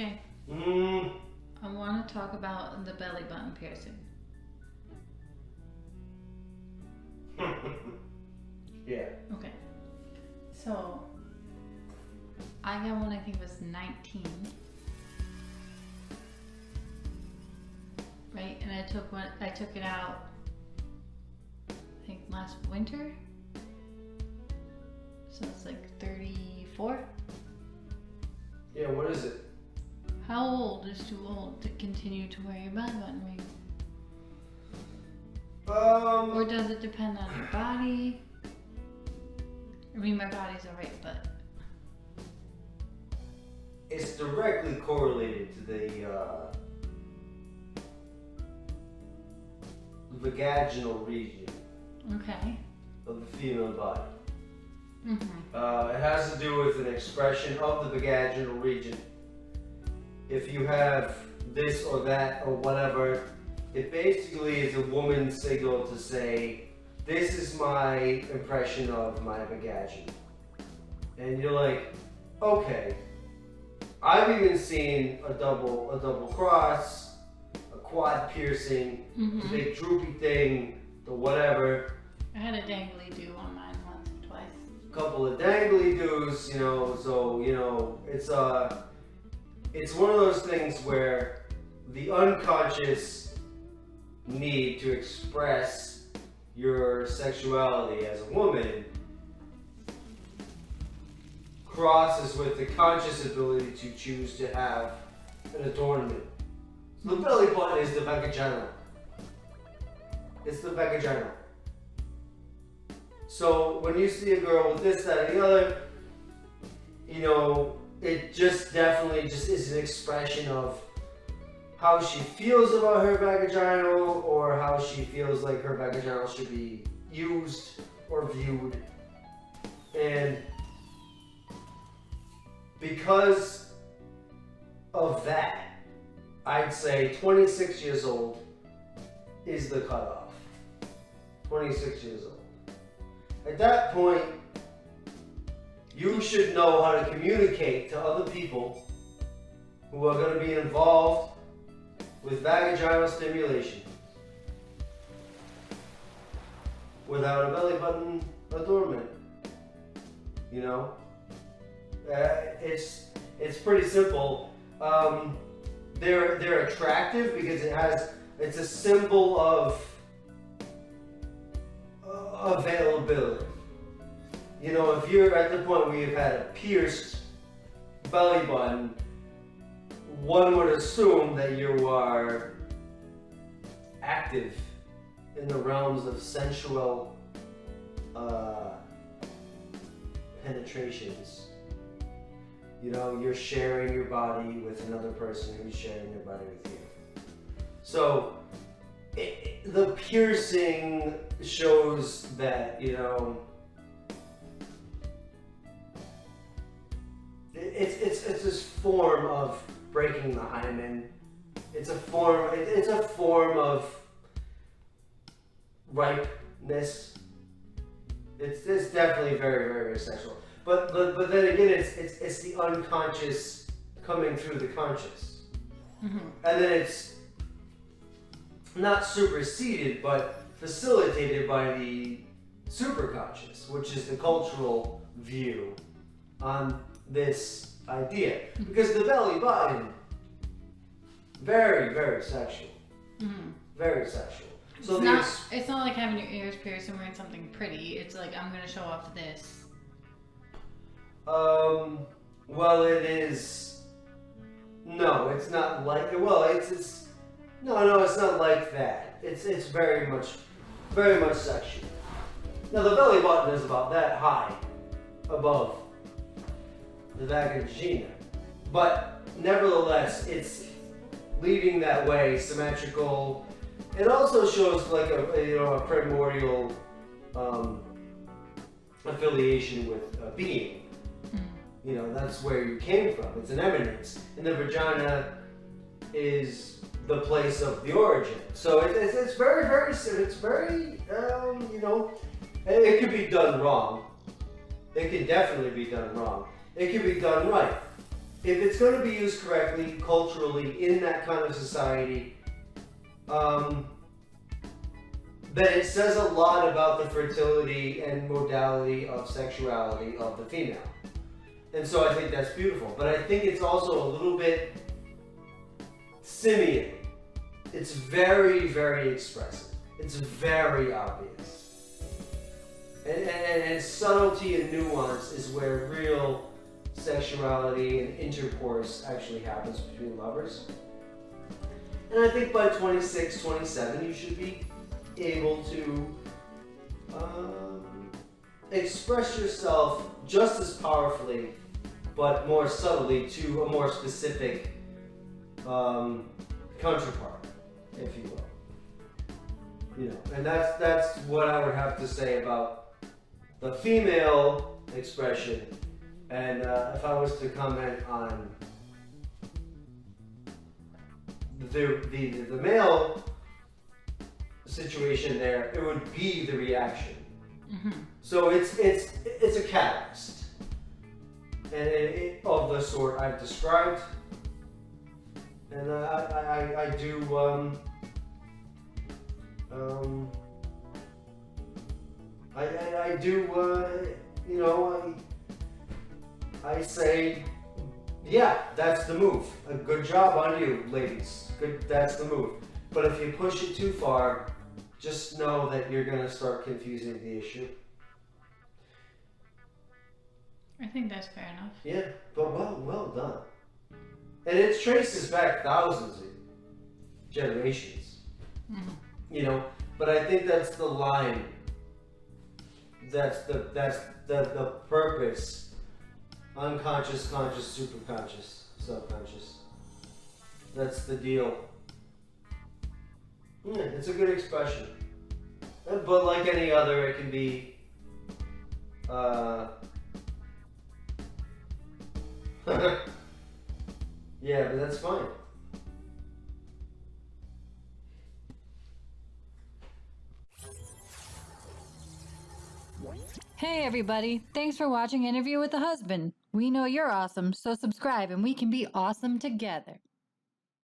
Okay. Mm. I want to talk about the belly button piercing. Yeah. Okay. So, I got one, I think it was 19. Right? And I took it out, I think last winter. So it's like 34. Yeah, what is it? How old is too old to continue to wear your belly button ring? Or does it depend on your body? I mean, my body's alright, but it's directly correlated to the vaginal region okay. of the female body. Mm-hmm. It has to do with an expression of the vaginal region. If you have this or that or whatever, it basically is a woman's signal to say, this is my impression of my vagina. And you're like, okay. I've even seen a double cross, a quad piercing, Mm-hmm. a big droopy thing, the whatever. I had a dangly do on mine once or twice. A couple of dangly doos, you know, so, you know, it's one of those things where the unconscious need to express your sexuality as a woman crosses with the conscious ability to choose to have an adornment. So the belly button is the vagina. It's the vagina. So when you see a girl with this, that, and the other, you know, it just definitely just is an expression of how she feels about her vaginal, or how she feels like her vaginal should be used or viewed. And because of that, I'd say 26 years old is the cutoff. 26 years old. At that point, you should know how to communicate to other people who are going to be involved with vaginal stimulation without a belly button adornment. You know, it's pretty simple. They're attractive because it's a symbol of availability. You know, if you're at the point where you've had a pierced belly button, one would assume that you are active in the realms of sensual penetrations. You know, you're sharing your body with another person who's sharing their body with you. So, the piercing shows that, you know, it's this form of breaking the hymen. It's a form of ripeness. It's definitely very, very, very sexual. But then again, it's the unconscious coming through the conscious. Mm-hmm. And then it's not superseded, but facilitated by the superconscious, which is the cultural view on this idea. Because the belly button, very, very sexual. Mm-hmm. Very sexual. So it's not like having your ears pierced and wearing something pretty. It's like, I'm going to show off this. Well, it is. No, it's not like. Well, it's. No, it's not like that. It's very much sexual. Now the belly button is about that high above the vagina, but nevertheless, it's leading that way, symmetrical. It also shows like a primordial affiliation with being. You know, that's where you came from. It's an eminence, and the vagina is the place of the origin. So it's very, you know, it could be done wrong. It can definitely be done wrong. It can be done right. if it's going to be used correctly, culturally, in that kind of society, then it says a lot about the fertility and modality of sexuality of the female. And so I think that's beautiful. But I think it's also a little bit simian. It's very, very expressive. It's very obvious. And subtlety and nuance is where real sexuality and intercourse actually happens between lovers. And I think by 26, 27, you should be able to express yourself just as powerfully, but more subtly to a more specific counterpart, if you will. You know, and that's what I would have to say about the female expression. And if I was to comment on the male situation there, it would be the reaction. Mm-hmm. So it's a catalyst, and of the sort I've described, and I do I do you know, I say, yeah, that's the move. A good job on you, ladies. Good, that's the move. But if you push it too far, just know that you're going to start confusing the issue. I think that's fair enough. Yeah, but well done. And it traces back thousands of generations. Mm-hmm. You know, but I think that's the line. That's the purpose. Unconscious, conscious, superconscious, subconscious. That's the deal. Yeah, it's a good expression. But like any other, it can be yeah, but that's fine. Hey everybody, thanks for watching Interview with the Husband. We know you're awesome, so subscribe and we can be awesome together.